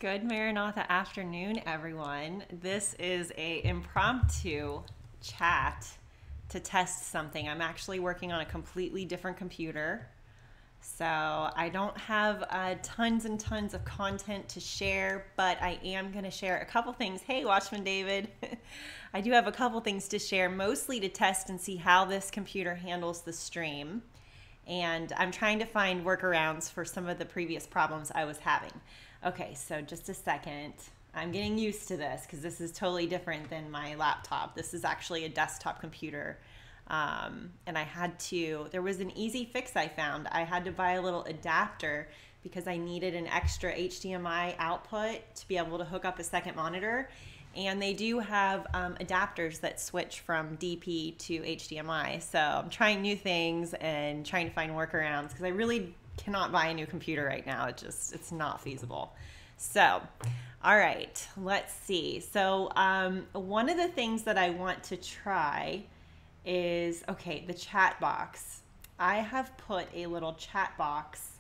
Good Maranatha afternoon, everyone. This is a impromptu chat to test something. I'm actually working on a completely different computer, so I don't have tons and tons of content to share, but I am going to share a couple things. Hey, Watchman David. I do have a couple things to share, mostly to test and see how this computer handles the stream. And I'm trying to find workarounds for some of the previous problems I was having. Okay, so just a second. I'm getting used to this because this is totally different than my laptop. This is actually a desktop computer. And there was an easy fix I found. I had to buy a little adapter because I needed an extra HDMI output to be able to hook up a second monitor. And they do have adapters that switch from DP to HDMI. So I'm trying new things and trying to find workarounds because I really cannot buy a new computer right now. It's not feasible. So, all right, let's see. So one of the things that I want to try is, okay, the chat box. I have put a little chat box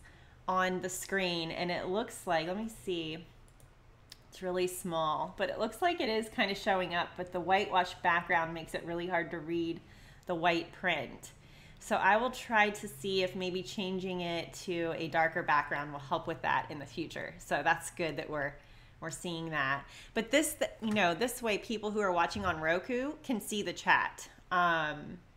on the screen and it looks like, let me see. It's really small, but it looks like it is kind of showing up, but the whitewash background makes it really hard to read the white print. So I will try to see if maybe changing it to a darker background will help with that in the future. So that's good that we're seeing that. But this way people who are watching on Roku can see the chat,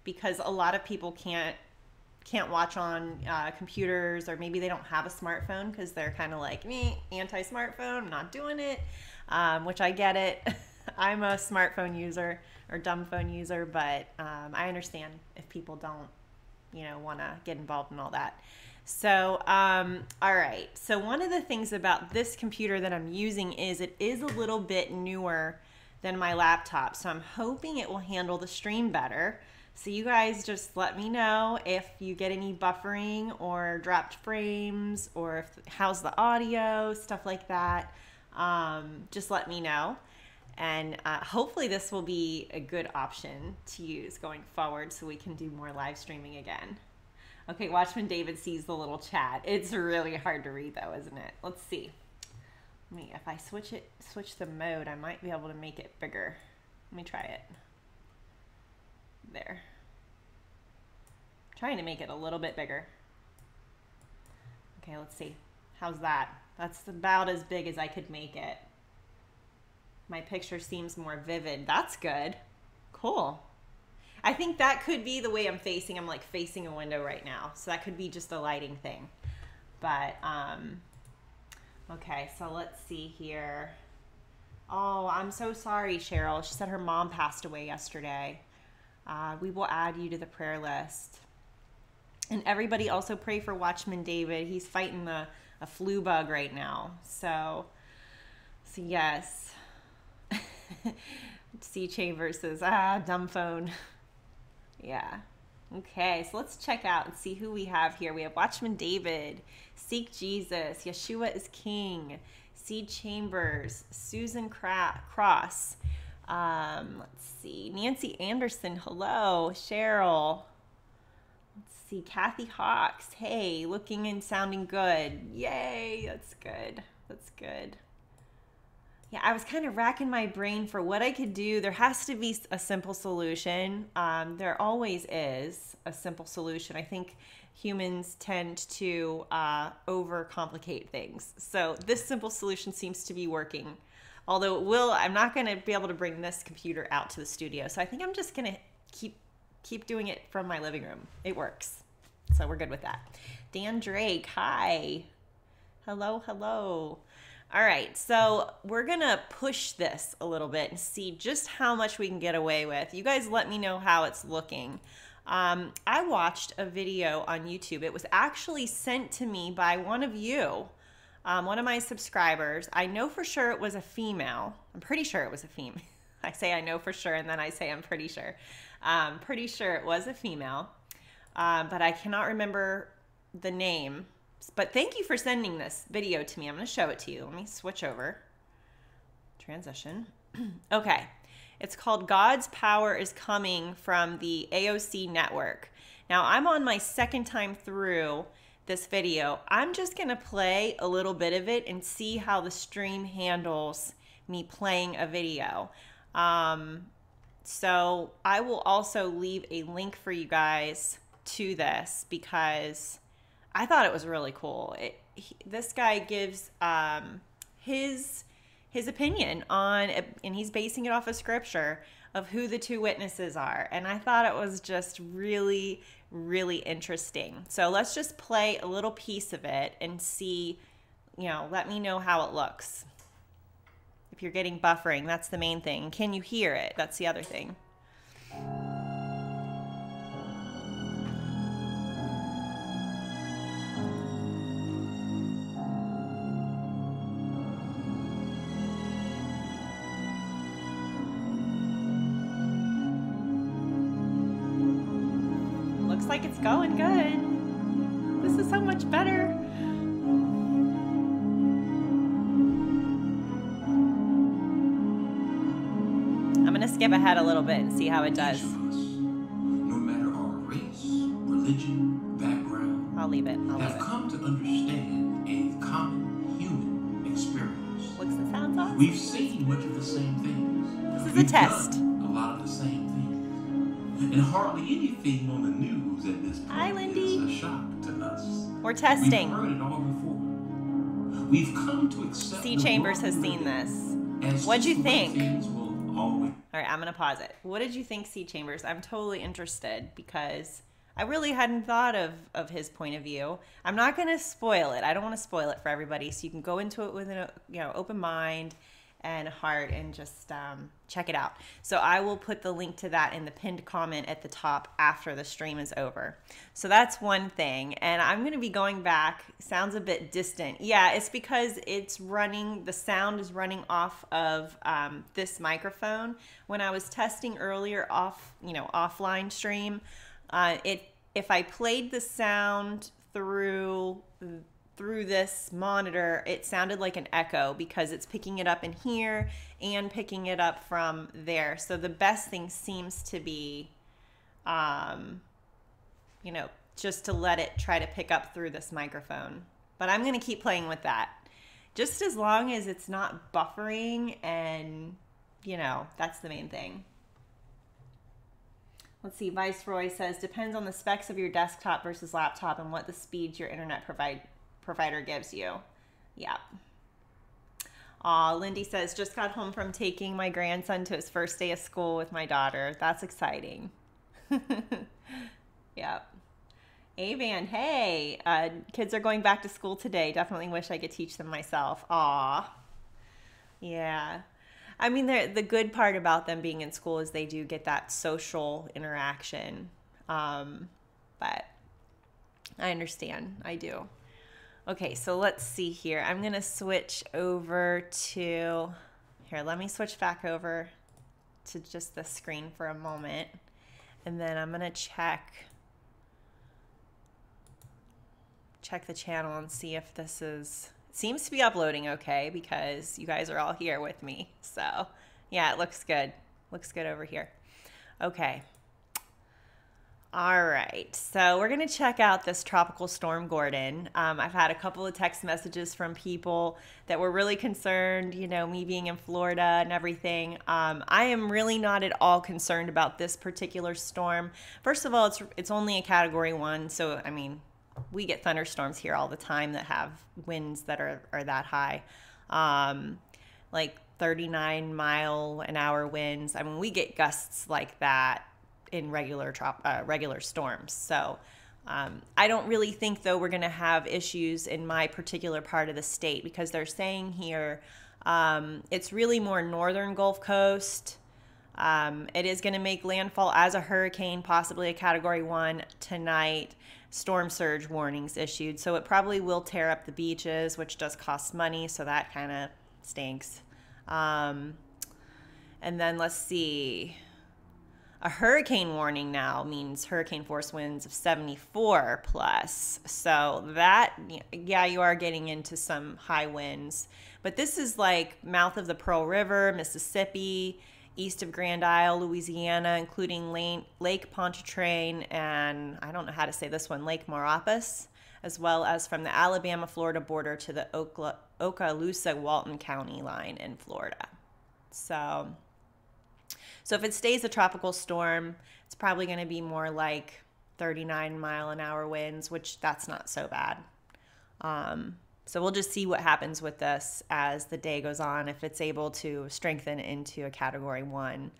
because a lot of people can't watch on computers, or maybe they don't have a smartphone because they're kind of like me, anti-smartphone, I'm not doing it, which I get it. I'm a smartphone user or dumb phone user, but I understand if people don't, want to get involved in all that. So, all right. So one of the things about this computer that I'm using is it is a little bit newer than my laptop. So I'm hoping it will handle the stream better. So you guys just let me know if you get any buffering or dropped frames, or how's the audio, stuff like that. Just let me know. And hopefully this will be a good option to use going forward so we can do more live streaming again. Okay, Watchman David sees the little chat. It's really hard to read though, isn't it? Let's see. If I switch the mode, I might be able to make it bigger. Let me try it. There. Trying to make it a little bit bigger. Okay, let's see. How's that? That's about as big as I could make it. My picture seems more vivid. That's good. Cool. I think that could be the way I'm facing. I'm like facing a window right now. So that could be just a lighting thing. But, okay, so let's see here. Oh, I'm so sorry, Cheryl. She said her mom passed away yesterday. We will add you to the prayer list. And everybody also pray for Watchman David. He's fighting a flu bug right now. So yes. C Chambers says, dumb phone. Yeah. Okay, so let's check out and see who we have here. We have Watchman David, Seek Jesus, Yeshua is King, C Chambers, Susan Cross. Let's see, Nancy Anderson, hello, Cheryl. Let's see, Kathy Hawks, hey, looking and sounding good. Yay, that's good. That's good. Yeah, I was kind of racking my brain for what I could do. There has to be a simple solution. There always is a simple solution. I think humans tend to overcomplicate things. So this simple solution seems to be working. Although I'm not going to be able to bring this computer out to the studio. So I think I'm just going to keep doing it from my living room. It works. So we're good with that. Dan Drake, hi. Hello, hello. All right, so we're gonna push this a little bit and see just how much we can get away with. You guys let me know how it's looking. I watched a video on YouTube. It was actually sent to me by one of you, one of my subscribers. I know for sure it was a female. I'm pretty sure it was a female. I say I know for sure, and then I say I'm pretty sure. Pretty sure it was a female, but I cannot remember the name. But thank you for sending this video to me. I'm going to show it to you. Let me switch over. Transition. Okay. It's called God's Power is Coming from the AOC Network. Now, I'm on my second time through this video, I'm just going to play a little bit of it and see how the stream handles me playing a video. So I will also leave a link for you guys to this because I thought it was really cool. This guy gives his opinion on, and he's basing it off of scripture, of who the two witnesses are. And I thought it was just really, really interesting. So let's just play a little piece of it and see, let me know how it looks. If you're getting buffering, that's the main thing. Can you hear it? That's the other thing. Looks like it's going good. This is so much better. I'm going to skip ahead a little bit and see how it does. Each of us, no matter our race, religion, background, I'll leave it. have come to understand a common human experience. Looks and sounds awesome. We've seen much of the same things. This is a test. Done a lot of the same things. And hardly anything on the news at this point is a shock to us. We're testing. We've heard it all before. We've come to accept C. Chambers has seen this. What'd you think? All right, I'm going to pause it. What did you think, C. Chambers? I'm totally interested because I really hadn't thought of his point of view. I'm not going to spoil it. I don't want to spoil it for everybody, so you can go into it with an open mind and heart and just check it out. So I will put the link to that in the pinned comment at the top after the stream is over. So that's one thing. And I'm going to be going back. Sounds a bit distant. Yeah, it's because it's running, the sound is running off of this microphone. When I was testing earlier offline stream, if I played the sound through this monitor, it sounded like an echo because it's picking it up in here and picking it up from there. So the best thing seems to be, just to let it try to pick up through this microphone. But I'm going to keep playing with that. Just as long as it's not buffering and, that's the main thing. Let's see, Viceroy says, depends on the specs of your desktop versus laptop and what the speeds your internet provider gives you. Yeah. Lindy says, just got home from taking my grandson to his first day of school with my daughter. That's exciting. Yep. Avan, hey, kids are going back to school today. Definitely wish I could teach them myself. Aw. Yeah. I mean, the good part about them being in school is they do get that social interaction. But I understand. I do. Okay, so let's see here. I'm going to switch over to, here, let me switch back over to just the screen for a moment. And then I'm going to check the channel and see if this is, it seems to be uploading okay because you guys are all here with me. So yeah, it looks good. Looks good over here. Okay. All right, so we're going to check out this tropical storm Gordon. I've had a couple of text messages from people that were really concerned, me being in Florida and everything. I am really not at all concerned about this particular storm. First of all, it's only a Category 1, so, I mean, we get thunderstorms here all the time that have winds that are that high, like 39-mile-an-hour winds. I mean, we get gusts like that in regular storms. So I don't really think, though, we're going to have issues in my particular part of the state because they're saying here it's really more northern Gulf Coast. It is going to make landfall as a hurricane, possibly a Category 1 tonight. Storm surge warnings issued. So it probably will tear up the beaches, which does cost money. So that kind of stinks. And then let's see. A hurricane warning now means hurricane force winds of 74 plus. So that, yeah, you are getting into some high winds. But this is like mouth of the Pearl River, Mississippi, east of Grand Isle, Louisiana, including Lake Pontchartrain and I don't know how to say this one, Lake Mauropas, as well as from the Alabama-Florida border to the Okaloosa-Walton County line in Florida. So if it stays a tropical storm, it's probably going to be more like 39-mile-an-hour winds, which that's not so bad. So we'll just see what happens with this as the day goes on, if it's able to strengthen into a Category 1.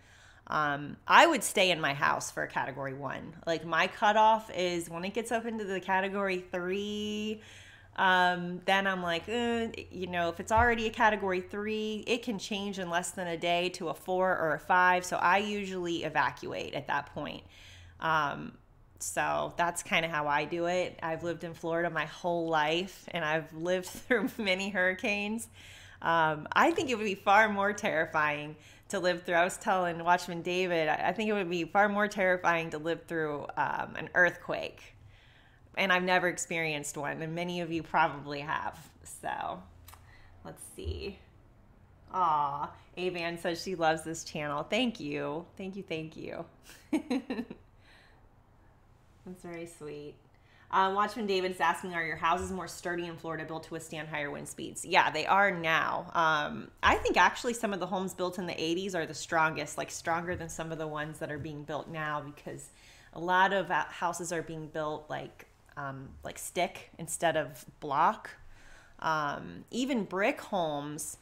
I would stay in my house for a Category 1. Like, my cutoff is when it gets up into the Category 3, then I'm like, if it's already a Category 3, it can change in less than a day to a 4 or a 5. So I usually evacuate at that point. So that's kind of how I do it. I've lived in Florida my whole life, and I've lived through many hurricanes. I think it would be far more terrifying to live through. I was telling Watchman David, I think it would be far more terrifying to live through an earthquake. And I've never experienced one, and many of you probably have. So let's see. Aw, Avan says she loves this channel. Thank you. Thank you. That's very sweet. Watchman David's asking, are your houses more sturdy in Florida, built to withstand higher wind speeds? Yeah, they are now. I think actually some of the homes built in the 80s are the strongest, like stronger than some of the ones that are being built now, because a lot of houses are being built like stick instead of block. Even brick homes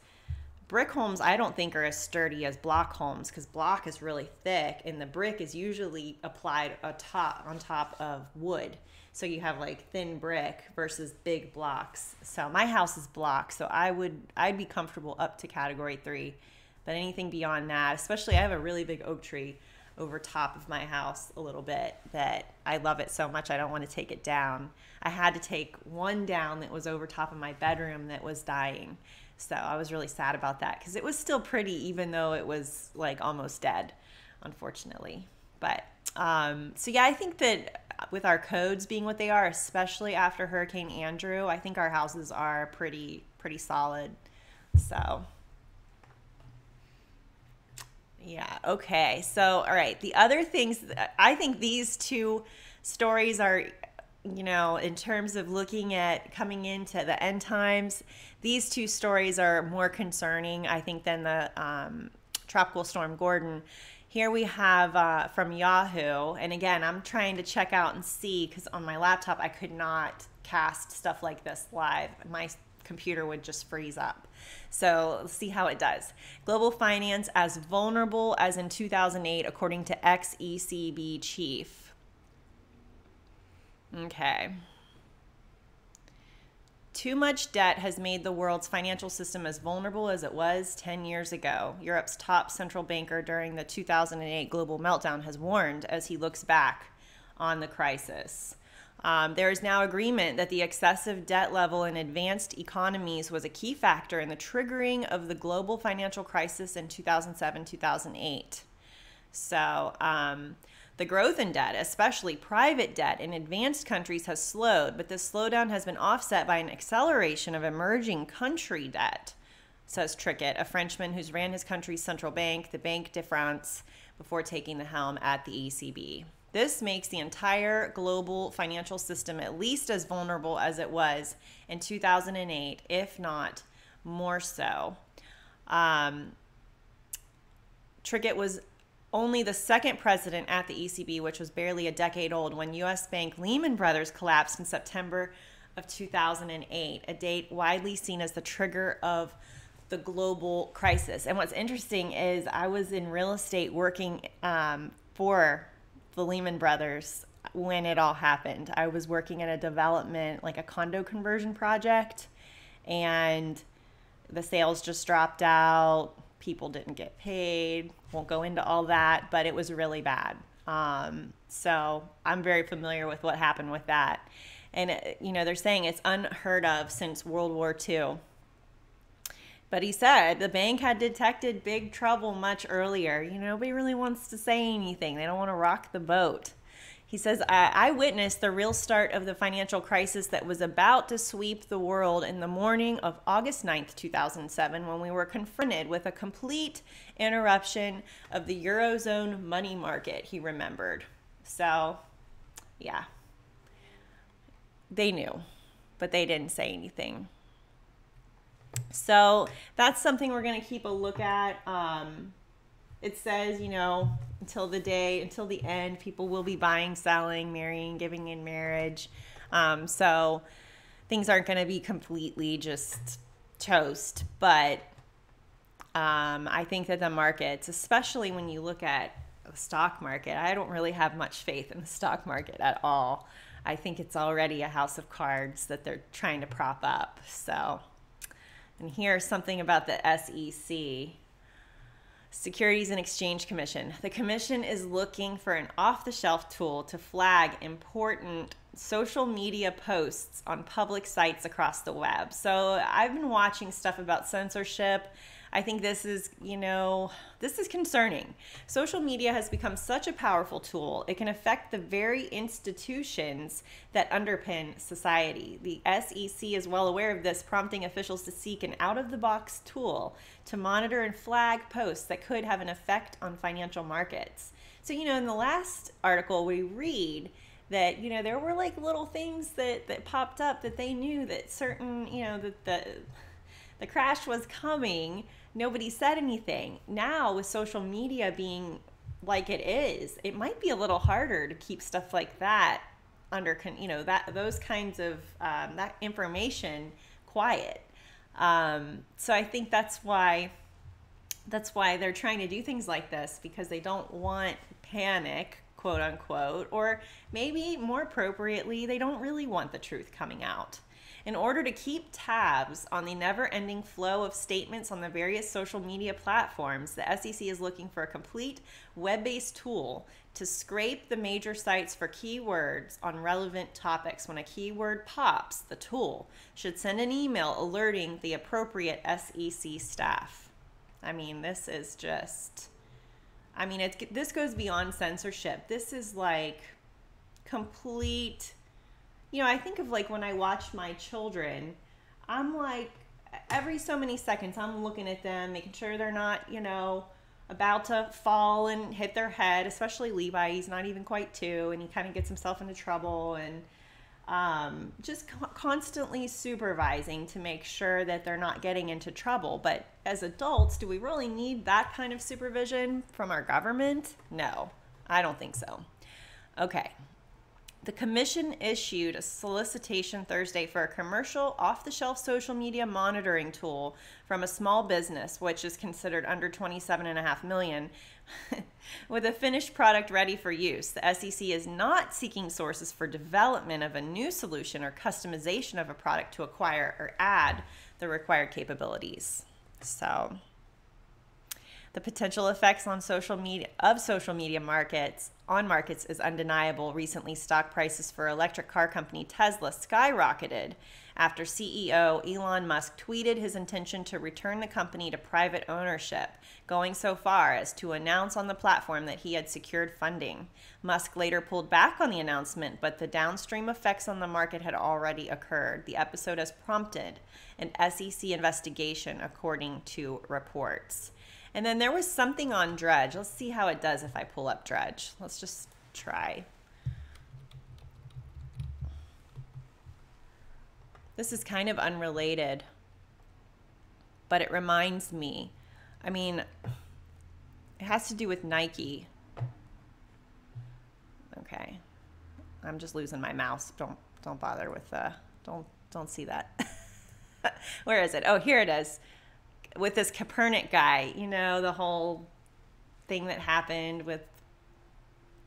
I don't think are as sturdy as block homes, because block is really thick and the brick is usually applied on top of wood. So you have like thin brick versus big blocks. So my house is block, so I'd be comfortable up to Category 3. But anything beyond that, especially I have a really big oak tree over top of my house a little bit that I love it so much I don't want to take it down. I had to take one down that was over top of my bedroom that was dying. So I was really sad about that, because it was still pretty even though it was like almost dead, unfortunately. But so yeah, I think that with our codes being what they are, especially after Hurricane Andrew, I think our houses are pretty solid. So yeah, okay. So all right, the other things, I think these two stories are, in terms of looking at coming into the end times, these two stories are more concerning, I think, than the Tropical Storm Gordon. Here we have from Yahoo, and again, I'm trying to check out and see, because on my laptop I could not cast stuff like this live. My computer would just freeze up. So let's see how it does. Global finance as vulnerable as in 2008, according to ex-ECB chief. Okay. Too much debt has made the world's financial system as vulnerable as it was 10 years ago. Europe's top central banker during the 2008 global meltdown has warned as he looks back on the crisis. There is now agreement that the excessive debt level in advanced economies was a key factor in the triggering of the global financial crisis in 2007-2008. So, the growth in debt, especially private debt in advanced countries, has slowed, but this slowdown has been offset by an acceleration of emerging country debt, says Trickett, a Frenchman who's ran his country's central bank, the Banque de France, before taking the helm at the ECB. This makes the entire global financial system at least as vulnerable as it was in 2008, if not more so. Trickett was only the second president at the ECB, which was barely a decade old, when U.S. bank Lehman Brothers collapsed in September of 2008, a date widely seen as the trigger of the global crisis. And what's interesting is I was in real estate working for the Lehman Brothers when it all happened. I was working at a development, like a condo conversion project, and the sales just dropped out. People didn't get paid. Won't go into all that, but it was really bad. So I'm very familiar with what happened with that. And, they're saying it's unheard of since World War II. But he said the bank had detected big trouble much earlier. Nobody really wants to say anything. They don't want to rock the boat. He says, I witnessed the real start of the financial crisis that was about to sweep the world in the morning of August 9th, 2007, when we were confronted with a complete interruption of the Eurozone money market, he remembered. So, yeah, they knew. but they didn't say anything. So that's something we're going to keep a look at. It says, until the end, people will be buying, selling, marrying, giving in marriage. So things aren't going to be completely just toast. But I think that the markets, especially when you look at the stock market, I don't really have much faith in the stock market at all. I think it's already a house of cards that they're trying to prop up. So, and here's something about the SEC. Securities and Exchange Commission. The commission is looking for an off-the-shelf tool to flag important social media posts on public sites across the web. So I've been watching stuff about censorship. I think this is concerning. Social media has become such a powerful tool. It can affect the very institutions that underpin society. The SEC is well aware of this, prompting officials to seek an out-of-the-box tool to monitor and flag posts that could have an effect on financial markets. So, in the last article we read that, there were like little things that popped up that they knew that certain, that the crash was coming. Nobody said anything. Now with social media being like it is, it might be a little harder to keep stuff like that under, those kinds of that information quiet. So I think that's why they're trying to do things like this, because they don't want panic, quote unquote, or maybe more appropriately, they don't really want the truth coming out. In order to keep tabs on the never-ending flow of statements on the various social media platforms, the SEC is looking for a complete web-based tool to scrape the major sites for keywords on relevant topics. When a keyword pops, the tool should send an email alerting the appropriate SEC staff. I mean, this is just... this goes beyond censorship. This is like complete... I think of like when I watch my children, I'm like, every so many seconds, I'm looking at them, making sure they're not, about to fall and hit their head, especially Levi. He's not even quite 2, and he kind of gets himself into trouble, and just constantly supervising to make sure that they're not getting into trouble. But as adults, do we really need that kind of supervision from our government? No, I don't think so. Okay. The commission issued a solicitation Thursday for a commercial off-the-shelf social media monitoring tool from a small business, which is considered under $27.5 million, with a finished product ready for use. The SEC is not seeking sources for development of a new solution or customization of a product to acquire or add the required capabilities. So the potential effects on social media markets is undeniable. Recently, stock prices for electric car company Tesla skyrocketed after CEO Elon Musk tweeted his intention to return the company to private ownership, going so far as to announce on the platform that he had secured funding. Musk later pulled back on the announcement, but the downstream effects on the market had already occurred. The episode has prompted an SEC investigation, according to reports. And then there was something on Dredge. Let's see how it does if I pull up Dredge. Let's just try. This is kind of unrelated, but it reminds me. It has to do with Nike. Okay. I'm just losing my mouse. Don't bother with don't see that. Where is it? Oh, here it is. With this Kaepernick guy, the whole thing that happened with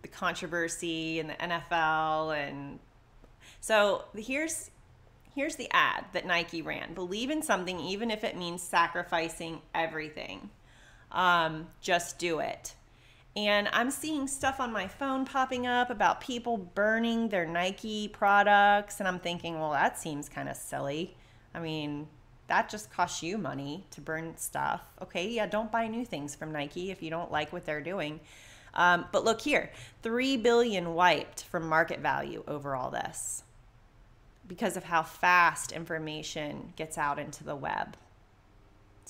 the controversy and the NFL. And so here's the ad that Nike ran. Believe in something, even if it means sacrificing everything. Just do it. And I'm seeing stuff on my phone popping up about people burning their Nike products. And I'm thinking, well, that seems kind of silly. That just costs you money to burn stuff. Okay, yeah, don't buy new things from Nike if you don't like what they're doing. But look here, $3 billion wiped from market value over all this because of how fast information gets out into the web.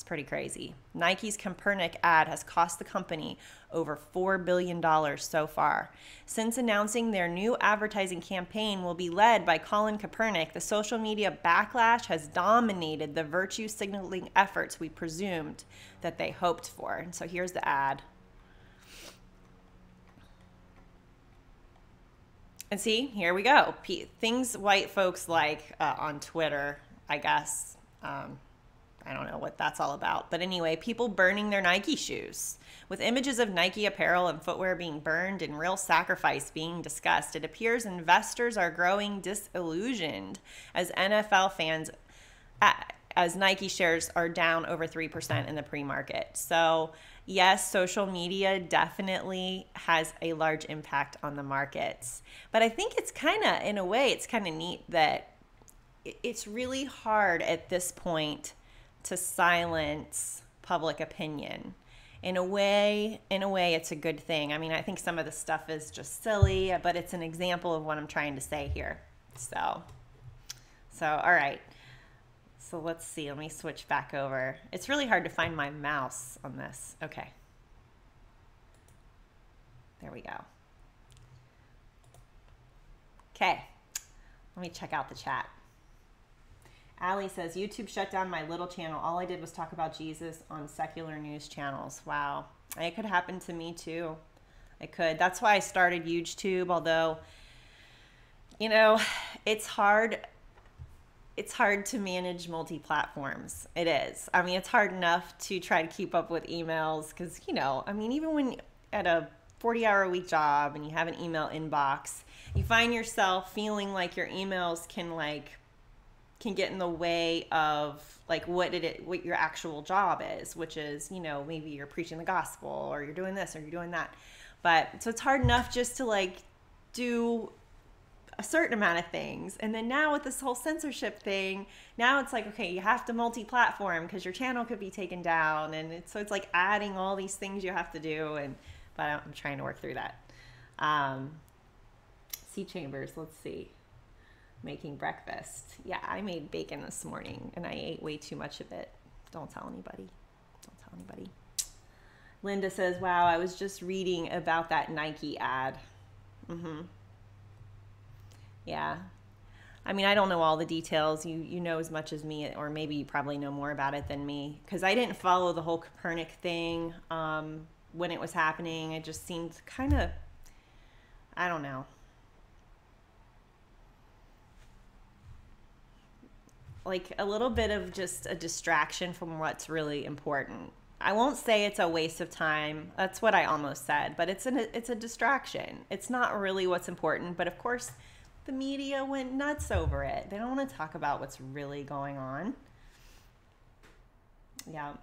It's pretty crazy. Nike's Copernic ad has cost the company over $4 billion so far. Since announcing their new advertising campaign will be led by Colin Kaepernick, the social media backlash has dominated the virtue signaling efforts we presumed that they hoped for. And so here's the ad. And see, here we go. Things white folks like on Twitter, I guess. I don't know what that's all about. But anyway, people burning their Nike shoes. With images of Nike apparel and footwear being burned and real sacrifice being discussed, it appears investors are growing disillusioned as NFL fans, as Nike shares are down over 3% in the pre-market. So yes, social media definitely has a large impact on the markets. But I think it's kind of, in a way, it's kind of neat that it's really hard at this point to silence public opinion. In a way, it's a good thing. I mean, I think some of the stuff is just silly, but it's an example of what I'm trying to say here. So all right. So let's see. Let me switch back over. It's really hard to find my mouse on this. Okay. There we go. Okay. Let me check out the chat. Allie says, YouTube shut down my little channel. All I did was talk about Jesus on secular news channels. Wow. It could happen to me too. It could. That's why I started YouTube, although, you know, it's hard to manage multi-platforms. It is. I mean, it's hard enough to try to keep up with emails because, you know, I mean, even when at a 40-hour-a-week job and you have an email inbox, you find yourself feeling like your emails can get in the way of like what your actual job is, which is, you know, maybe you're preaching the gospel or you're doing this or you're doing that. But so it's hard enough just to like do a certain amount of things. And then now with this whole censorship thing, now it's like, okay, you have to multi-platform because your channel could be taken down. And so it's like adding all these things you have to do. But I'm trying to work through that. C Chambers, let's see. Making breakfast. Yeah, I made bacon this morning and I ate way too much of it. Don't tell anybody. Don't tell anybody. Linda says, wow, I was just reading about that Nike ad. Yeah. I mean, I don't know all the details. You know as much as me, or maybe you probably know more about it than me, because I didn't follow the whole Copernic thing when it was happening. It just seemed kind of, I don't know. Like a little bit of just a distraction from what's really important. I won't say it's a waste of time. That's what I almost said, but it's a distraction. It's not really what's important, but of course the media went nuts over it. They don't want to talk about what's really going on. Yeah.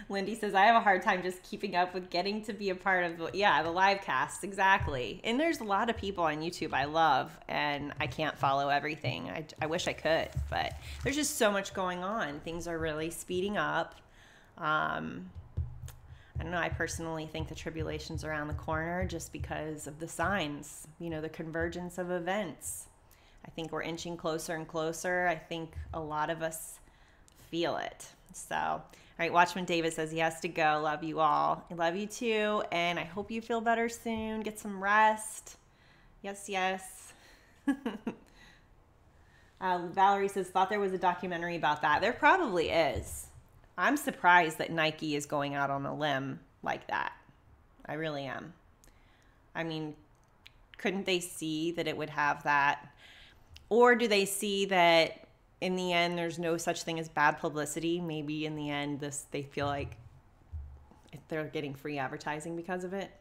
Lindy says, I have a hard time just keeping up with getting to be a part of the live cast. Exactly. And there's a lot of people on YouTube I love, and I can't follow everything. I wish I could, but there's just so much going on. Things are really speeding up. I don't know. I personally think the tribulation's around the corner just because of the signs, you know, the convergence of events. I think we're inching closer and closer. I think a lot of us feel it. So, all right, Watchman David says he has to go. Love you all. I love you too, and I hope you feel better soon. Get some rest. Yes, yes. Valerie says, thought there was a documentary about that. There probably is. I'm surprised that Nike is going out on a limb like that. I really am. I mean, couldn't they see that it would have that? Or do they see that in the end, there's no such thing as bad publicity? Maybe in the end, they feel like they're getting free advertising because of it.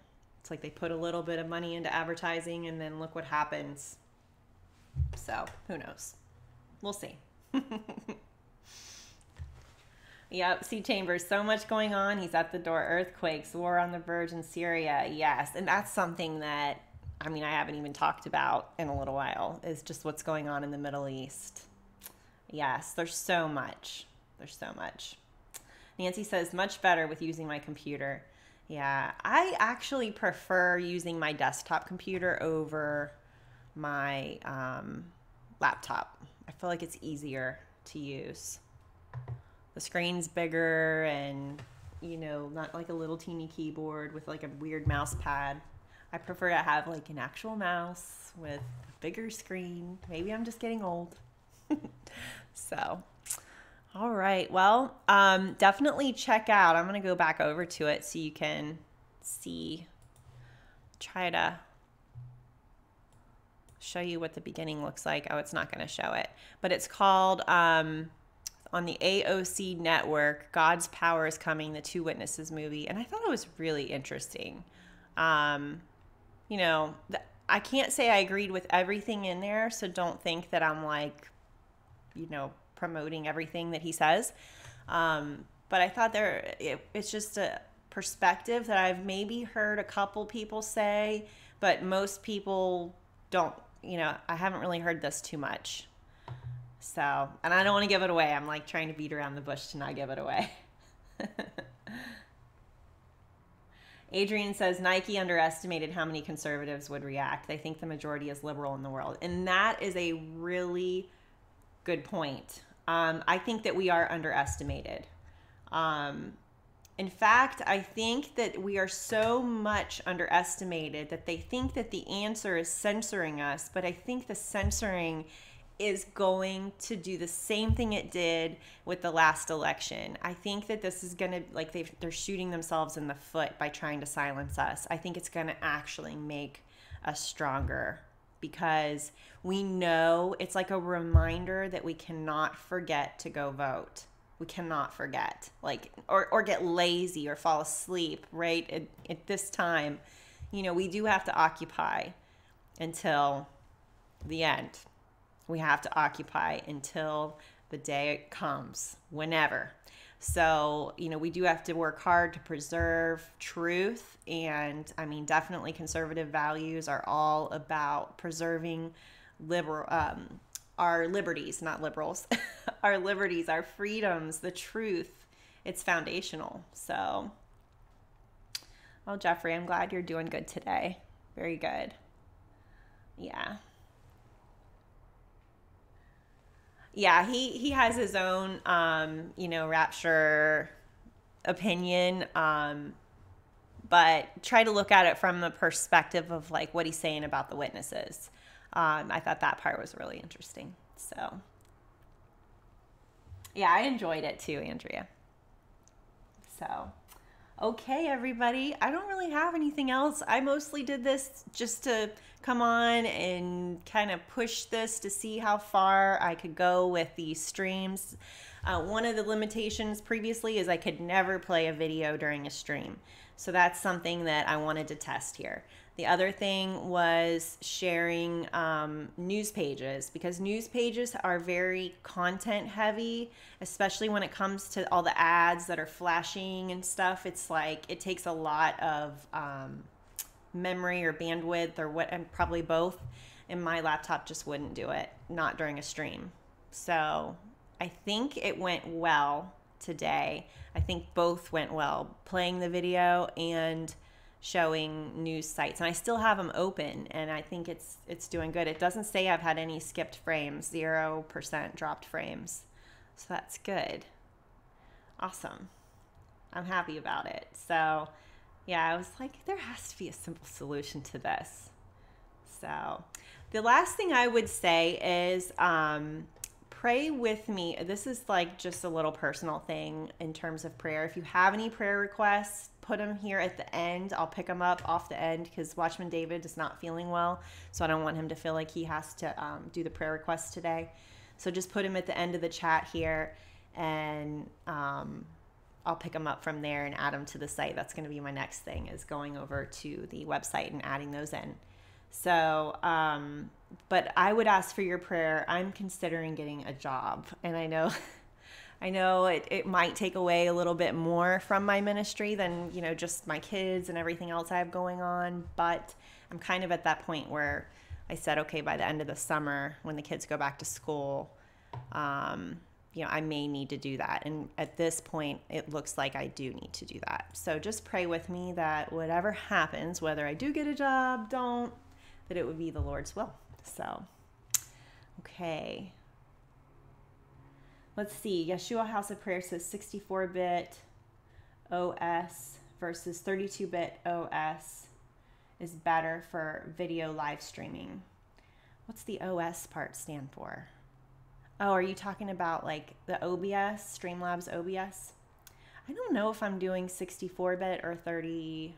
It's like they put a little bit of money into advertising and then look what happens. So who knows? We'll see. Yep, C Chambers, so much going on. He's at the door. Earthquakes, war on the verge in Syria. Yes, and that's something that, I mean, I haven't even talked about in a little while, is just what's going on in the Middle East. Yes, there's so much. There's so much. Nancy says, much better with using my computer. Yeah, I actually prefer using my desktop computer over my laptop. I feel like it's easier to use. the screen's bigger and, you know, not like a little teeny keyboard with like a weird mouse pad. I prefer to have like an actual mouse with a bigger screen. Maybe I'm just getting old. So, all right. Well, definitely check out. I'm going to go back over to it so you can see, try to show you what the beginning looks like. Oh, it's not going to show it, but it's called, on the AOC network, God's Power is Coming, the Two Witnesses movie. And I thought it was really interesting. You know, I can't say I agreed with everything in there, so don't think that I'm like, you know, promoting everything that he says. But I thought it's just a perspective that I've maybe heard a couple people say, but most people don't, you know, I haven't really heard this too much. So, and I don't want to give it away. I'm like trying to beat around the bush to not give it away. Adrian says Nike underestimated how many conservatives would react. They think the majority is liberal in the world. And that is a really good point. I think that we are underestimated. In fact, I think that we are so much underestimated that they think that the answer is censoring us. But I think the censoring is going to do the same thing it did with the last election. I think that this is going to, like, they're shooting themselves in the foot by trying to silence us. I think it's going to actually make us stronger because we know it's like a reminder that we cannot forget to go vote. We cannot forget, like, or get lazy or fall asleep, right? At this time, you know, we do have to occupy until the end. We have to occupy until the day comes, whenever. So, you know, we do have to work hard to preserve truth. And I mean, definitely conservative values are all about preserving our liberties, not liberals, our liberties, our freedoms, the truth. It's foundational. So, well, Jeffrey, I'm glad you're doing good today. Very good. Yeah. Yeah, he has his own, you know, rapture opinion, but try to look at it from the perspective of, like, what he's saying about the witnesses. I thought that part was really interesting. So, yeah, I enjoyed it too, Andrea. So, okay, everybody. I don't really have anything else. I mostly did this just to come on and kind of push this to see how far I could go with these streams. One of the limitations previously is I could never play a video during a stream. So that's something that I wanted to test here. The other thing was sharing news pages, because news pages are very content heavy, especially when it comes to all the ads that are flashing and stuff. It's like it takes a lot of memory or bandwidth or what, and probably both. And my laptop just wouldn't do it, not during a stream. So I think it went well today. I think both went well, playing the video and showing news sites. And I still have them open, and I think it's doing good. It doesn't say I've had any skipped frames, 0% dropped frames. So that's good. Awesome. I'm happy about it. So yeah, I was like, there has to be a simple solution to this. So the last thing I would say is pray with me. This is like just a little personal thing in terms of prayer. If you have any prayer requests, put them here at the end. I'll pick them up off the end because Watchman David is not feeling well. So I don't want him to feel like he has to do the prayer requests today. So just put them at the end of the chat here, and I'll pick them up from there and add them to the site. That's going to be my next thing, is going over to the website and adding those in. So, but I would ask for your prayer. I'm considering getting a job, and I know it might take away a little bit more from my ministry than, you know, just my kids and everything else I have going on. But I'm kind of at that point where I said, okay, by the end of the summer, when the kids go back to school, you know, I may need to do that. And at this point, it looks like I do need to do that. So just pray with me that whatever happens, whether I do get a job, don't, that it would be the Lord's will. So, okay. Let's see. Yeshua House of Prayer says 64-bit OS versus 32-bit OS is better for video live streaming. What's the OS part stand for? Oh, are you talking about like the OBS, Streamlabs OBS? I don't know if I'm doing 64-bit or 32.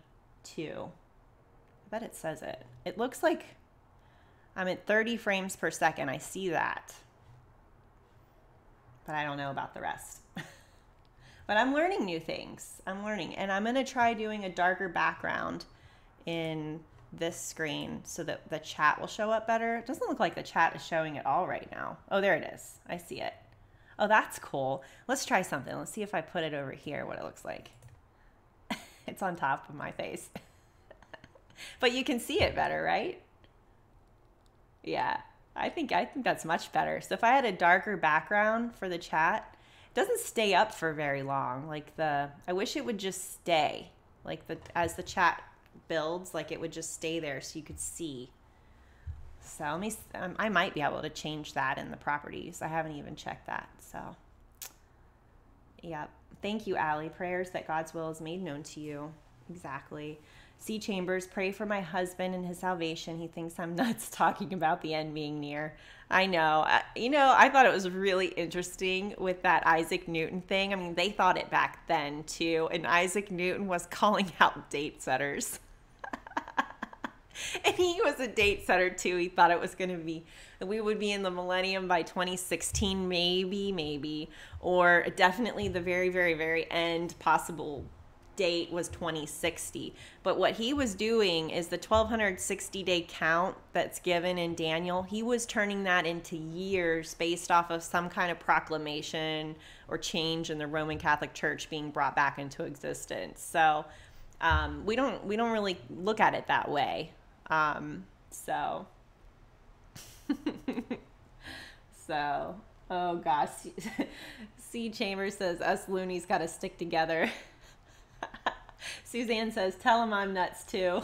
I bet it says it. It looks like I'm at 30 frames per second. I see that. But I don't know about the rest. But I'm learning new things. I'm learning. And I'm going to try doing a darker background in this screen so that the chat will show up better. It doesn't look like the chat is showing at all right now. Oh, there it is. I see it. Oh, that's cool. Let's try something. Let's see if I put it over here, what it looks like. It's on top of my face. But you can see it better, right? Yeah, I think that's much better. So if I had a darker background for the chat, it doesn't stay up for very long. Like I wish it would just stay. Like as the chat builds, like it would just stay there so you could see. So I might be able to change that in the properties. I haven't even checked that. So yeah, thank you, Allie. Prayers that God's will is made known to you. Exactly. C. Chambers, pray for my husband and his salvation. He thinks I'm nuts talking about the end being near. I know. I thought it was really interesting with that Isaac Newton thing. I mean, they thought it back then too. And Isaac Newton was calling out date setters. And he was a date setter too. He thought it was going to be, we would be in the millennium by 2016, maybe, or definitely the very, very, very end possible date was 2060. But what he was doing is the 1260-day count that's given in Daniel, he was turning that into years based off of some kind of proclamation or change in the Roman Catholic Church being brought back into existence. So we don't really look at it that way. So oh gosh. C. Chambers says us loonies got to stick together. Suzanne says, tell him I'm nuts too.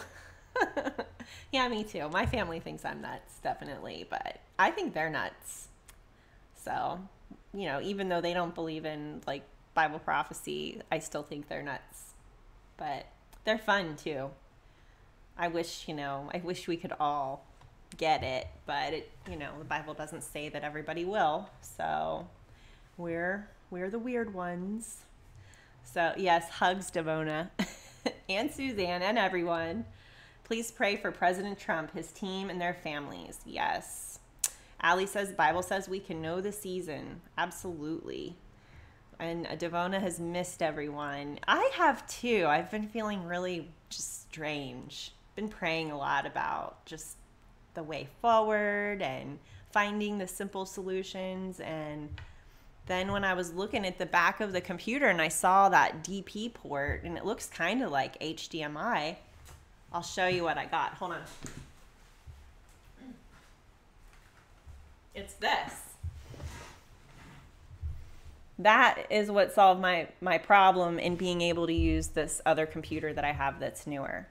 Yeah, me too. My family thinks I'm nuts, definitely, but I think they're nuts. So, even though they don't believe in like Bible prophecy, I still think they're nuts. But they're fun too. I wish we could all get it, but the Bible doesn't say that everybody will. So we're the weird ones. So yes, hugs, Devona and Suzanne and everyone. Please pray for President Trump, his team, and their families. Yes. Allie says, Bible says we can know the season. Absolutely. And Devona has missed everyone. I have too. I've been feeling really just strange. Been praying a lot about just the way forward and finding the simple solutions. And then when I was looking at the back of the computer and I saw that DP port and it looks kind of like HDMI, I'll show you what I got. Hold on. It's this. That is what solved my problem in being able to use this other computer that I have that's newer.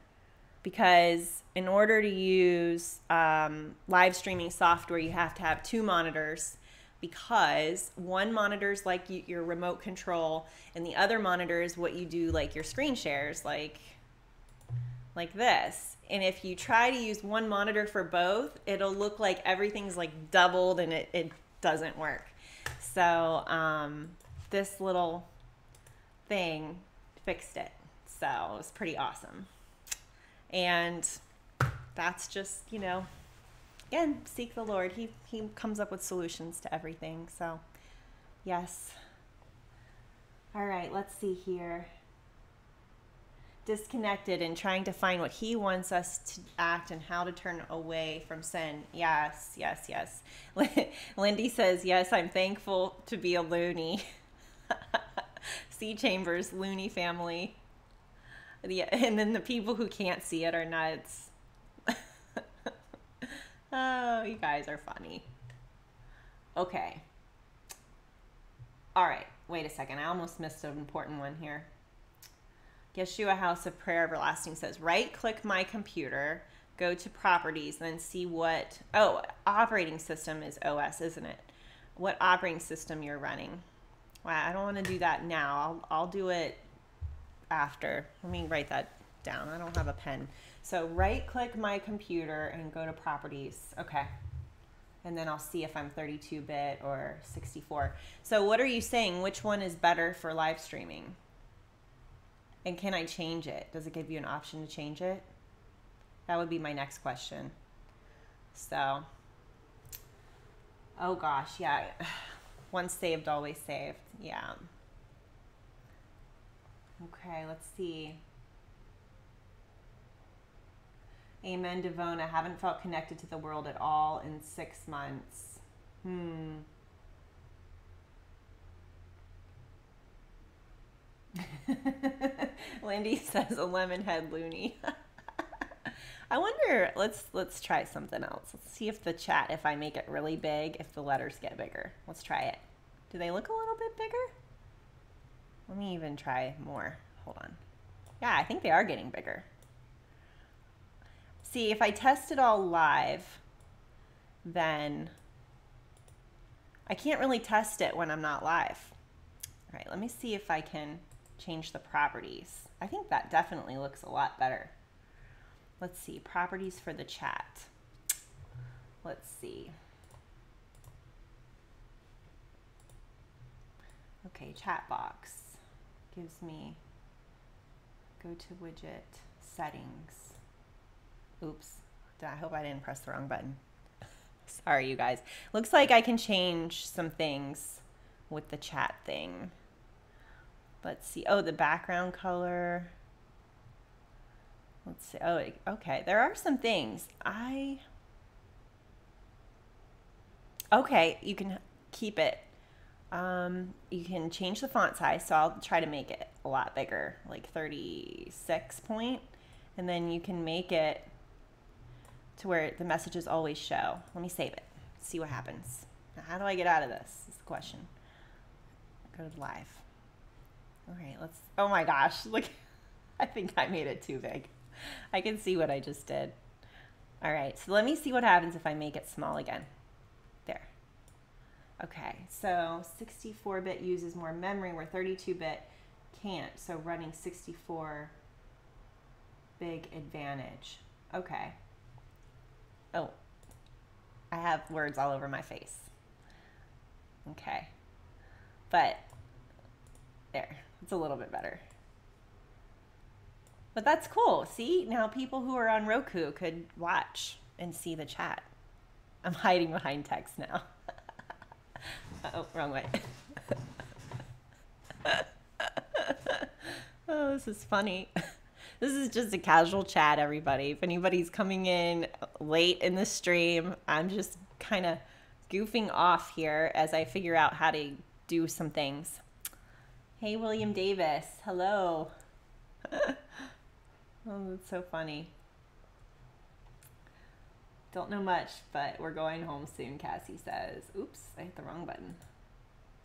Because in order to use live streaming software, you have to have two monitors, because one monitor is like your remote control and the other monitor is what you do like your screen shares, like this. And if you try to use one monitor for both, it'll look like everything's like doubled and it doesn't work. So this little thing fixed it. So it was pretty awesome. And that's just, again, seek the Lord. He comes up with solutions to everything. So, yes. All right, let's see here. Disconnected and trying to find what he wants us to act and how to turn away from sin. Yes. Lindy says, yes, I'm thankful to be a loony. C. Chambers, loony family. Yeah, and then the people who can't see it are nuts. Oh, you guys are funny. Okay. All right. Wait a second. I almost missed an important one here. Yeshua House of Prayer Everlasting says, right-click my computer, go to properties, then see what... Oh, operating system is OS, isn't it? what operating system you're running. Wow, I don't want to do that now. I'll do it after. Let me write that down. I don't have a pen. So right click my computer and go to properties. Okay. And then I'll see if I'm 32-bit or 64. So what are you saying? Which one is better for live streaming? And can I change it? Does it give you an option to change it? That would be my next question. So, oh gosh, yeah. Once saved, always saved. Yeah. Okay, let's see. Amen, Devona. Haven't felt connected to the world at all in 6 months. Lindy says a lemon head loony. I wonder, let's try something else. Let's see if the chat, if I make it really big, if the letters get bigger. Let's try it. Do they look a little bit bigger? Let me even try more. Hold on. Yeah, I think they are getting bigger. See, if I test it all live, then I can't really test it when I'm not live. All right, let me see if I can change the properties. I think that definitely looks a lot better. Let's see, properties for the chat. Let's see. Okay, chat box gives me, go to widget, settings. Oops, I hope I didn't press the wrong button. Sorry, you guys. Looks like I can change some things with the chat thing. Let's see. Oh, the background color. Let's see. Oh, okay. There are some things. Okay, you can keep it. You can change the font size, so I'll try to make it a lot bigger, like 36 point, and then you can make it to where the messages always show. Let me save it. See what happens. Now, how do I get out of this? Is the question. Go to live. All right, let's. Oh my gosh! Look, I think I made it too big. I can see what I just did. All right, so let me see what happens if I make it small again. There. Okay, so 64-bit uses more memory where 32-bit can't. So running 64, big advantage. Okay. Oh, I have words all over my face. Okay. But there, it's a little bit better. But that's cool. See, now people who are on Roku could watch and see the chat. I'm hiding behind text now. Oh, wrong way. Oh, this is funny. This is just a casual chat, everybody. If anybody's coming in late in the stream, I'm just kind of goofing off here as I figure out how to do some things. Hey, William Davis. Hello. Oh, that's so funny. Don't know much, but we're going home soon, Cassie says. Oops, I hit the wrong button.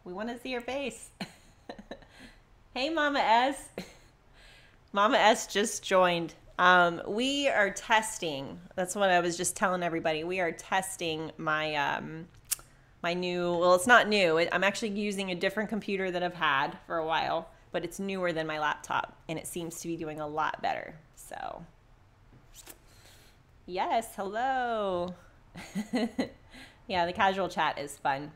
We want to see your face. Hey, Mama S. Mama S just joined. We are testing. That's what I was just telling everybody. We are testing my my new, well, it's not new. I'm actually using a different computer that I've had for a while, but it's newer than my laptop, and it seems to be doing a lot better. So, yes, hello. Yeah, the casual chat is fun.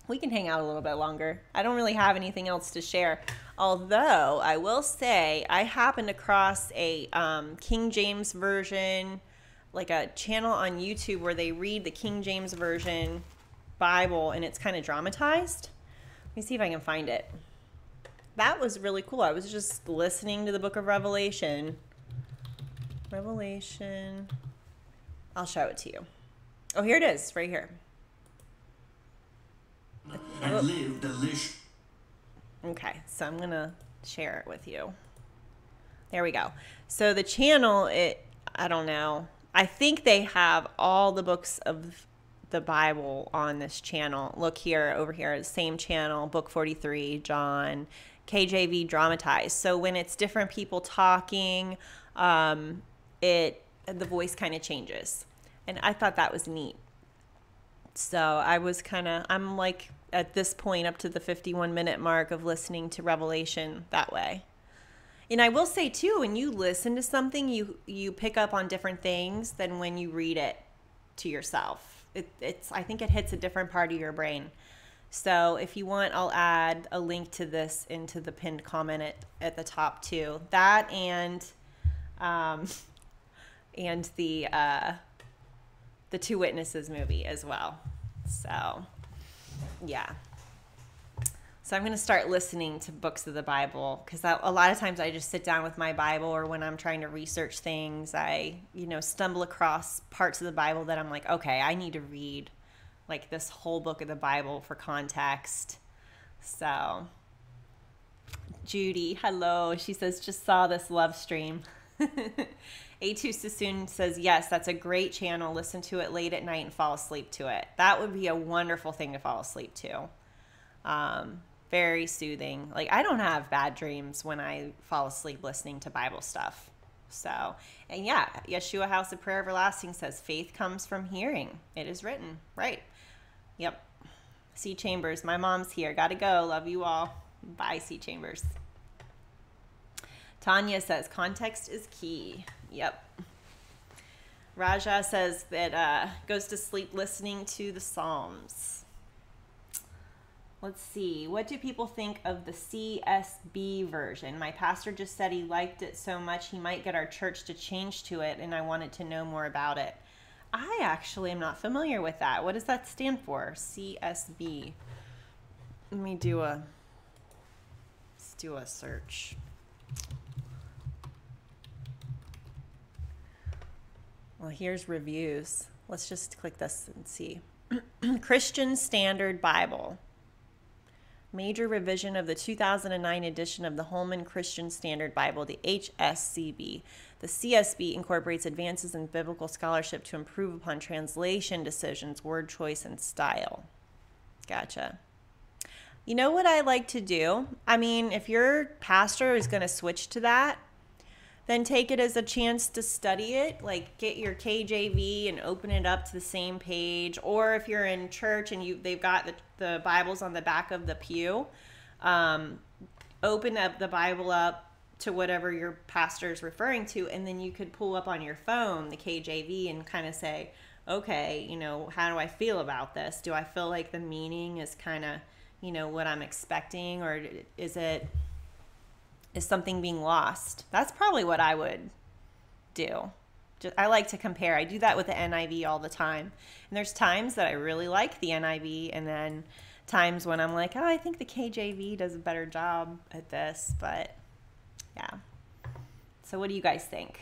We can hang out a little bit longer. I don't really have anything else to share. Although, I will say, I happened across a King James Version, like a channel on YouTube where they read the King James Version Bible, and it's kind of dramatized. Let me see if I can find it. That was really cool. I was just listening to the book of Revelation. Revelation. I'll show it to you. Oh, here it is, right here. And live delicious. Okay, so I'm gonna share it with you. There we go. So the channel, I don't know. I think they have all the books of the Bible on this channel. Look here, over here, same channel, book 43, John, KJV dramatized. So when it's different people talking, the voice kind of changes. And I thought that was neat. So I'm like at this point up to the 51-minute mark of listening to Revelation that way. And I will say too, when you listen to something, you pick up on different things than when you read it to yourself. I think it hits a different part of your brain. So if you want, I'll add a link to this into the pinned comment at the top too. That and the Two Witnesses movie as well. So yeah. So I'm going to start listening to books of the Bible, because a lot of times I just sit down with my Bible, or when I'm trying to research things, I, stumble across parts of the Bible that I'm like, okay, I need to read like this whole book of the Bible for context. So Judy, hello. She says, just saw this love stream. A2 Sassoon says, yes, that's a great channel. Listen to it late at night and fall asleep to it. That would be a wonderful thing to fall asleep to. Very soothing. Like, I don't have bad dreams when I fall asleep listening to Bible stuff. So, and yeah, Yeshua House of Prayer Everlasting says, faith comes from hearing. It is written. Right. Yep. C. Chambers, my mom's here. Gotta go. Love you all. Bye, C. Chambers. Tanya says, context is key. Yep. Raja says that goes to sleep listening to the Psalms. Let's see. What do people think of the CSB version? My pastor just said he liked it so much he might get our church to change to it, and I wanted to know more about it. I actually am not familiar with that. What does that stand for? CSB. Let's do a search. Well, here's reviews. Let's just click this and see. Christian Standard Bible. Major revision of the 2009 edition of the Holman Christian Standard Bible, the HSCB. The CSB incorporates advances in biblical scholarship to improve upon translation decisions, word choice, and style. Gotcha. You know what I like to do? I mean, if your pastor is going to switch to that, then take it as a chance to study it. Like, get your KJV and open it up to the same page. Or if you're in church and they've got the Bibles on the back of the pew, open up the Bible up to whatever your pastor is referring to, and then you could pull up on your phone the KJV and kind of say, okay, how do I feel about this? Do I feel like the meaning is kind of, what I'm expecting, or is something being lost? That's probably what I would do. I like to compare. I do that with the NIV all the time. And there's times that I really like the NIV, and then times when I'm like, oh, I think the KJV does a better job at this. But yeah. So what do you guys think?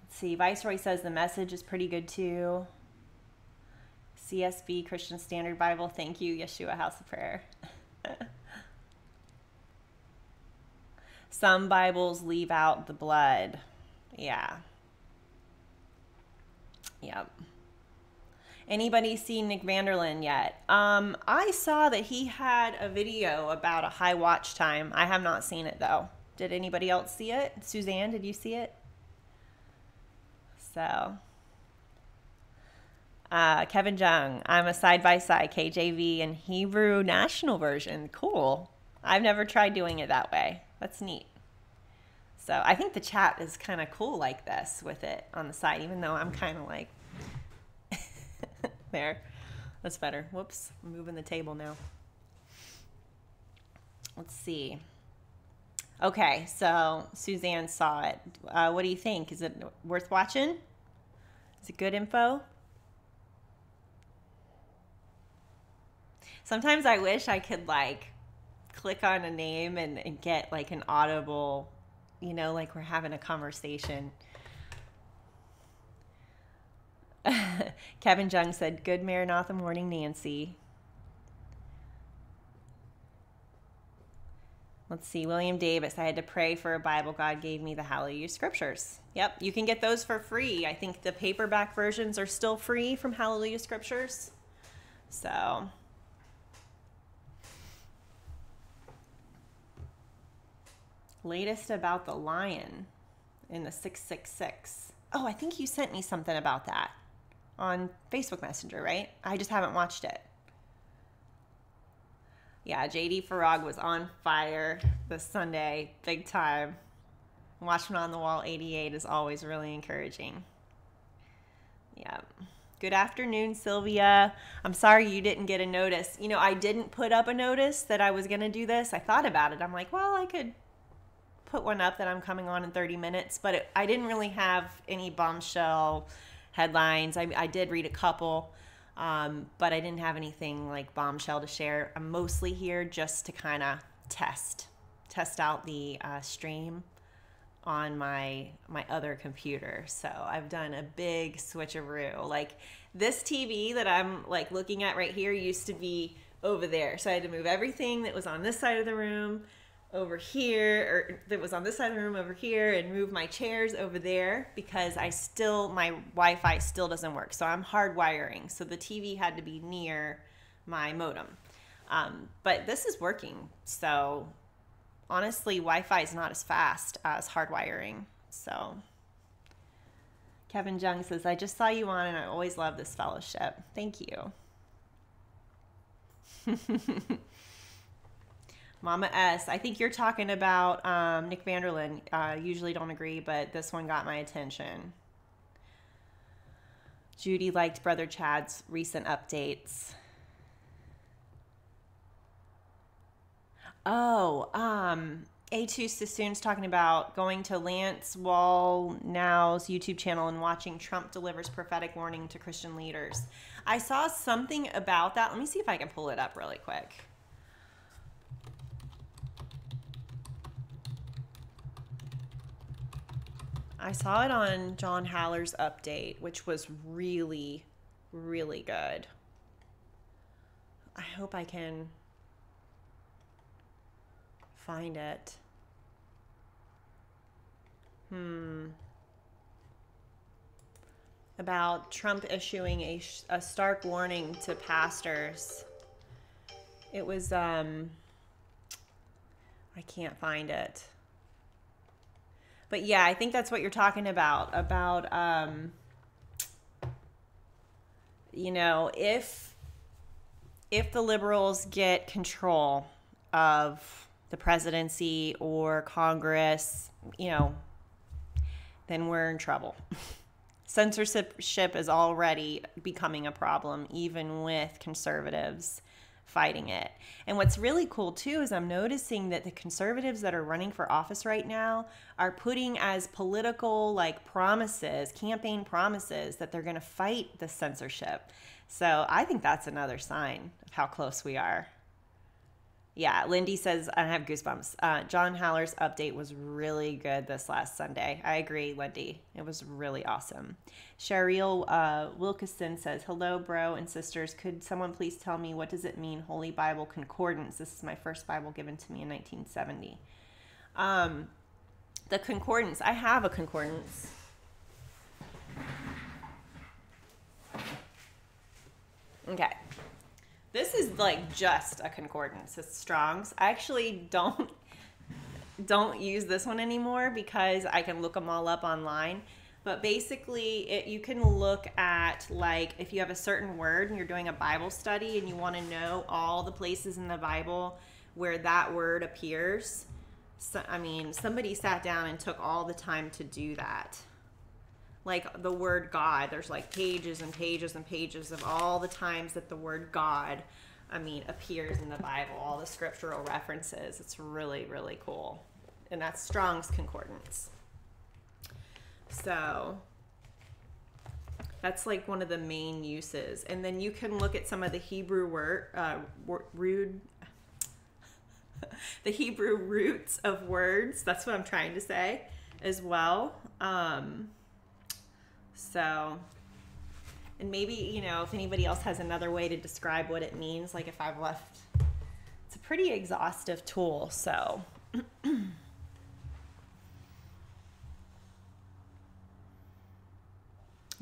Let's see. Viceroy says the Message is pretty good too. CSB, Christian Standard Bible. Thank you, Yeshua House of Prayer. Some Bibles leave out the blood. Yeah. Yep. Anybody see Nick Vanderlyn yet? I saw that he had a video about a high watch time. I have not seen it, though. Did anybody else see it? Suzanne, did you see it? So, Kevin Jung, I'm a side-by-side KJV and Hebrew National Version. Cool. I've never tried doing it that way. That's neat. So I think the chat is kind of cool like this with it on the side, even though I'm kind of like, there. That's better. Whoops. I'm moving the table now. Let's see. Okay, so Suzanne saw it. What do you think? Is it worth watching? Is it good info? Sometimes I wish I could like click on a name and get like an audible, like we're having a conversation. Kevin Jung said, good Maranatha Morning, Nancy. Let's see. William Davis, I had to pray for a Bible. God gave me the Hallelujah Scriptures. Yep, you can get those for free. I think the paperback versions are still free from Hallelujah Scriptures. So, latest about the lion in the 666. Oh, I think you sent me something about that. on Facebook Messenger, right? I just haven't watched it. Yeah, JD Farag was on fire this Sunday, big time. Watchman on the Wall 88 is always really encouraging. Yeah. Good afternoon, Sylvia. I'm sorry you didn't get a notice. You know, I didn't put up a notice that I was going to do this. I thought about it. I'm like, well, I could put one up that I'm coming on in 30 minutes, but I didn't really have any bombshell headlines. I did read a couple, but I didn't have anything like bombshell to share. I'm mostly here just to kind of test out the stream on my other computer. So I've done a big switcheroo. Like this TV that I'm like looking at right here used to be over there. So I had to move everything that was on this side of the room over here, or that was on this side of the room over here, and move my chairs over there because my Wi-Fi still doesn't work. So I'm hardwiring. So the TV had to be near my modem. But this is working. So honestly, Wi-Fi is not as fast as hardwiring. So Kevin Jung says, I just saw you on and I always love this fellowship. Thank you. Mama S, I think you're talking about Nick Vanderlyn. Usually don't agree, but this one got my attention. Judy liked Brother Chad's recent updates. Oh, A2 Sassoon's talking about going to Lance Wallnau's YouTube channel and watching Trump delivers prophetic warning to Christian leaders. I saw something about that. Let me see if I can pull it up really quick. I saw it on John Haller's update, which was really, really good. I hope I can find it. About Trump issuing a stark warning to pastors. It was, I can't find it. But yeah, I think that's what you're talking about, you know, if the liberals get control of the presidency or Congress, you know, then we're in trouble. Censorship is already becoming a problem, even with conservatives fighting it. And what's really cool too is I'm noticing that the conservatives that are running for office right now are putting as political like promises, campaign promises, that they're going to fight the censorship. So I think that's another sign of how close we are. Yeah, Lindy says, I have goosebumps. John Haller's update was really good this last Sunday. I agree, Lindy. It was really awesome. Shariel Wilkeson says, hello, bro and sisters. Could someone please tell me what does it mean, Holy Bible Concordance? This is my first Bible given to me in 1970. The concordance. I have a concordance. Okay. This is like just a concordance. It's Strong's. I actually don't use this one anymore because I can look them all up online. But basically, you can look at, like, if you have a certain word and you're doing a Bible study and you want to know all the places in the Bible where that word appears. So, I mean, somebody sat down and took all the time to do that. Like the word God, there's like pages and pages and pages of all the times that the word God, appears in the Bible, all the scriptural references. It's really, really cool. And that's Strong's Concordance. So that's like one of the main uses. And then you can look at some of the Hebrew the Hebrew roots of words. That's what I'm trying to say as well. So, and maybe, you know, if anybody else has another way to describe what it means, like if I've left, it's a pretty exhaustive tool. So,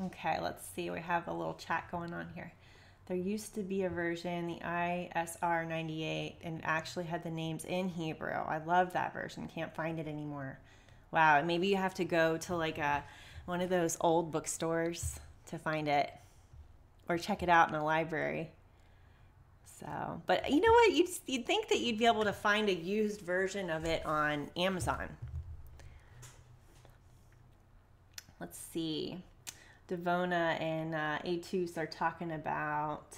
okay, let's see. We have a little chat going on here. There used to be a version, the ISR 98, and actually had the names in Hebrew. I love that version. Can't find it anymore. Wow. Maybe you have to go to like one of those old bookstores to find it. or check it out in a library. So, but you know what? You'd think that you'd be able to find a used version of it on Amazon. Let's see. Devona and A2 are talking about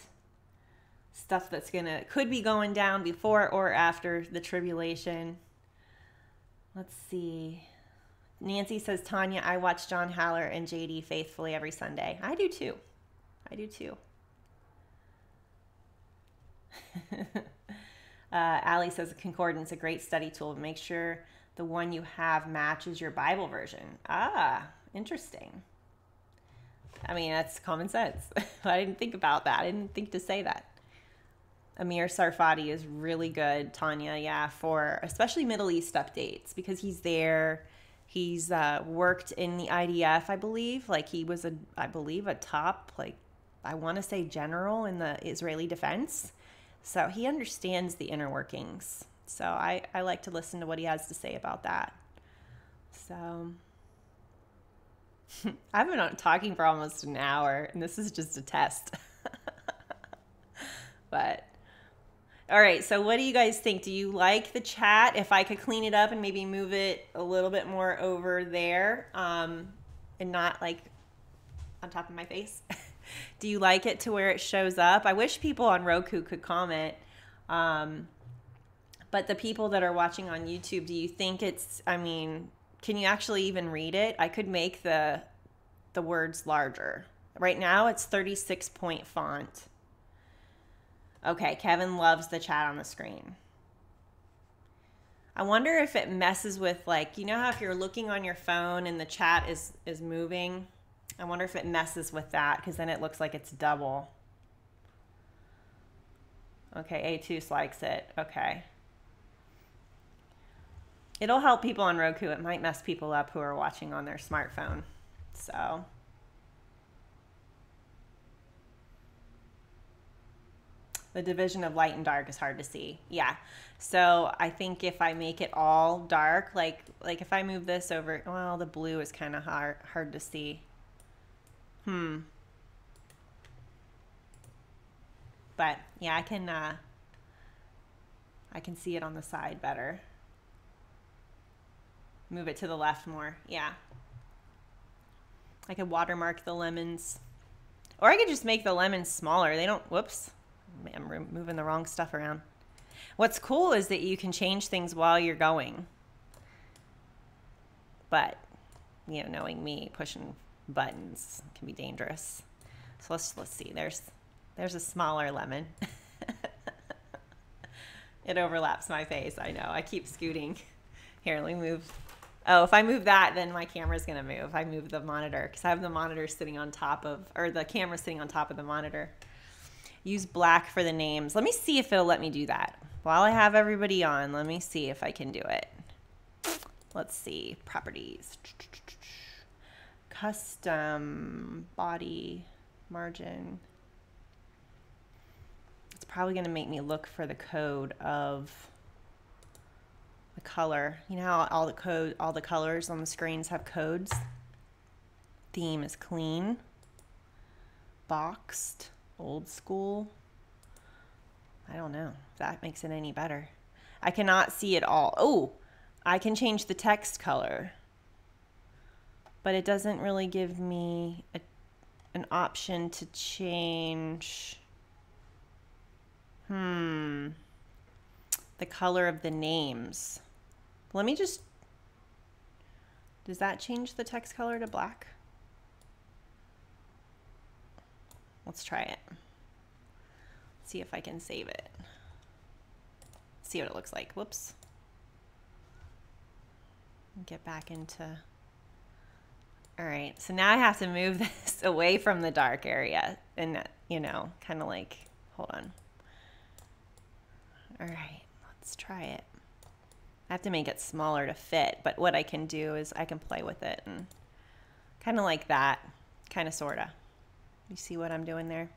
stuff that's could be going down before or after the tribulation. Let's see. Nancy says, Tanya, I watch John Haller and JD faithfully every Sunday. I do too. Allie says, concordance, a great study tool. Make sure the one you have matches your Bible version. Ah, interesting. I mean, that's common sense. I didn't think about that. I didn't think to say that. Amir Sarfati is really good, Tanya, yeah, for especially Middle East updates, because he's there. He's worked in the IDF, I believe. Like, he was, I believe, a top, like, I want to say general in the Israeli defense. So he understands the inner workings. So I like to listen to what he has to say about that. So I've been talking for almost an hour, and this is just a test. But all right, so what do you guys think? Do you like the chat? If I could clean it up and maybe move it a little bit more over there, and not like on top of my face. Do you like it to where it shows up? I wish people on Roku could comment. But the people that are watching on YouTube, do you think it's, I mean, can you actually even read it? I could make the words larger. Right now it's 36-point font. Okay, Kevin loves the chat on the screen. I wonder if it messes with, like, you know how if you're looking on your phone and the chat is moving? I wonder if it messes with that, because then it looks like it's double. Okay, A2 likes it. Okay. It'll help people on Roku. It might mess people up who are watching on their smartphone. So the division of light and dark is hard to see. Yeah. So I think if I make it all dark, like if I move this over, well, the blue is kind of hard to see. But yeah, I can see it on the side better. Move it to the left more. Yeah. I could watermark the lemons. Or I could just make the lemons smaller. They don't, whoops. I'm moving the wrong stuff around. What's cool is that you can change things while you're going. But, you know, knowing me, pushing buttons can be dangerous. So let's see. There's a smaller lemon. It overlaps my face. I know. I keep scooting. Here, let me move. Oh, if I move that, then my camera's going to move. I move the monitor because I have the monitor sitting on top of, or the camera sitting on top of the monitor. Use black for the names. Let me see if it'll let me do that. While I have everybody on, let me see if I can do it. Let's see. Properties. Custom body margin. It's probably going to make me look for the code of the color. You know how all the colors on the screens have codes? Theme is clean, boxed, old school. I don't know if that makes it any better. I cannot see it all. Oh, I can change the text color, but it doesn't really give me an option to change the color of the names. Let me just, does that change the text color to black? Let's try it. See if I can save it. See what it looks like. Whoops. Get back into, all right. So now I have to move this away from the dark area and, you know, kind of like, hold on. All right, let's try it. I have to make it smaller to fit, but what I can do is I can play with it and kind of like that, kind of, sort of. You see what I'm doing there?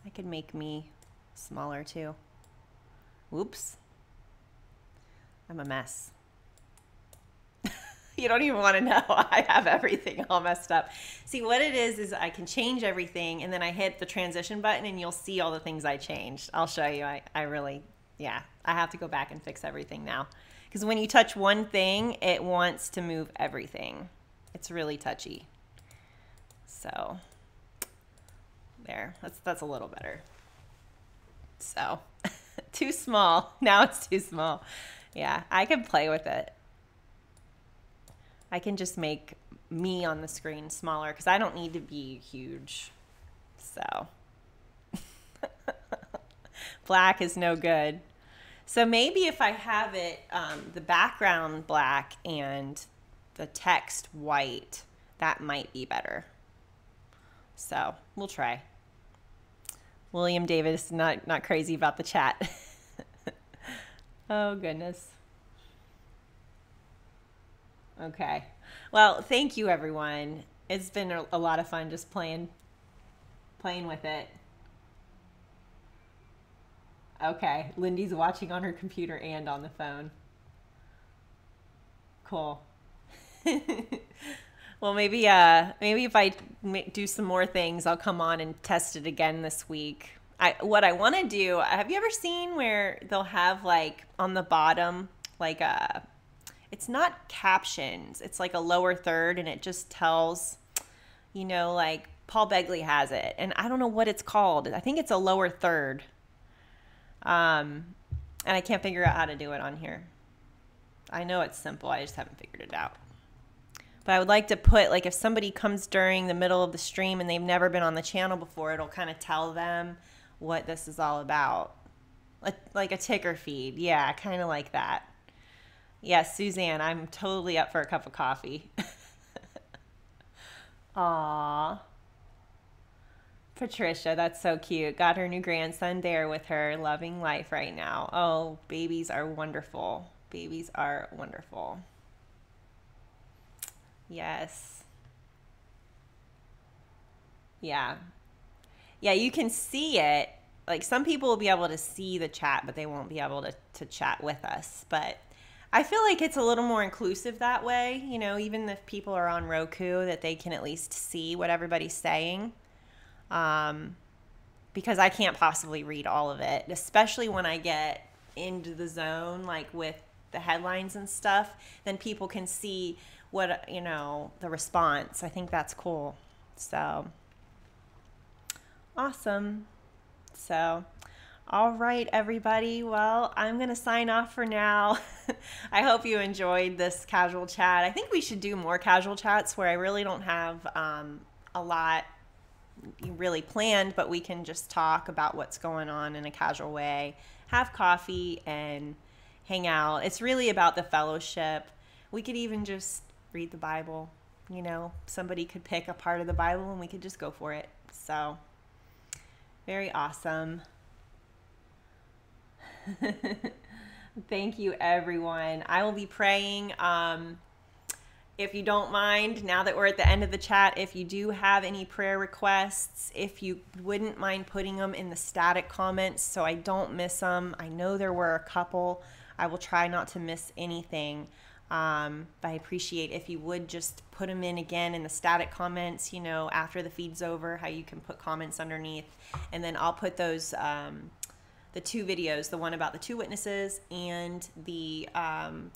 I could make me smaller too. Whoops. I'm a mess. You don't even want to know. I have everything all messed up. See, what it is I can change everything, and then I hit the transition button, and you'll see all the things I changed. I'll show you. I really, yeah, I have to go back and fix everything now. Because when you touch one thing, it wants to move everything. It's really touchy. So, there. That's a little better. So, too small. Now it's too small. Yeah, I can play with it. I can just make me on the screen smaller because I don't need to be huge. So, black is no good. So maybe if I have it, the background black and the text white, that might be better. So we'll try. William Davis, not crazy about the chat. Oh, goodness. Okay. Well, thank you, everyone. It's been a lot of fun just playing with it. Okay. Lindy's watching on her computer and on the phone. Cool. Well, maybe if I do some more things, I'll come on and test it again this week. What I want to do, have you ever seen where they'll have like on the bottom, like it's not captions, it's like a lower third and it just tells, you know, like Paul Begley has it. And I don't know what it's called. I think it's a lower third. And I can't figure out how to do it on here. I know it's simple. I just haven't figured it out. But I would like to put, like, if somebody comes during the middle of the stream and they've never been on the channel before, it'll kind of tell them what this is all about. Like a ticker feed. Yeah, kind of like that. Yes, Suzanne, I'm totally up for a cup of coffee. Aww. Patricia, that's so cute. Got her new grandson there with her, loving life right now. Oh, babies are wonderful. Babies are wonderful. Yes. Yeah. Yeah, you can see it. Like some people will be able to see the chat, but they won't be able to chat with us. But I feel like it's a little more inclusive that way. You know, even if people are on Roku, that they can at least see what everybody's saying. Because I can't possibly read all of it, especially when I get into the zone, like with the headlines and stuff, then people can see what, you know, the response. I think that's cool. So awesome. So, all right, everybody. Well, I'm going to sign off for now. I hope you enjoyed this casual chat. I think we should do more casual chats where I really don't have a lot really planned, but we can just talk about what's going on in a casual way, have coffee and hang out. It's really about the fellowship. We could even just read the Bible, you know, somebody could pick a part of the Bible and we could just go for it. So very awesome. Thank you, everyone. I will be praying. If you don't mind, now that we're at the end of the chat, if you do have any prayer requests, if you wouldn't mind putting them in the static comments so I don't miss them. I know there were a couple. I will try not to miss anything. But I appreciate if you would just put them in again in the static comments, you know, after the feed's over, how you can put comments underneath. And then I'll put those, the two videos, the one about the two witnesses and the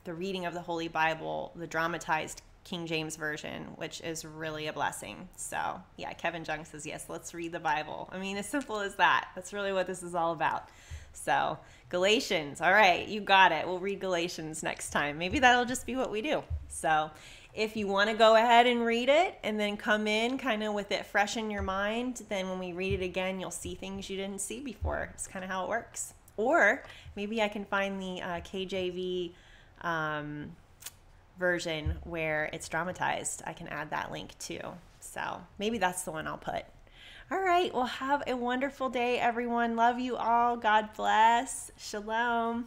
reading of the Holy Bible, the dramatized King James Version, which is really a blessing. So yeah, Kevin Jung says, yes, let's read the Bible. I mean, as simple as that. That's really what this is all about. So Galatians, all right, you got it. We'll read Galatians next time. Maybe that'll just be what we do. So if you want to go ahead and read it and then come in kind of with it fresh in your mind, then when we read it again, you'll see things you didn't see before. It's kind of how it works. Or maybe I can find the KJV version where it's dramatized. I can add that link too. So maybe that's the one I'll put. All right. Well, have a wonderful day, everyone. Love you all. God bless. Shalom.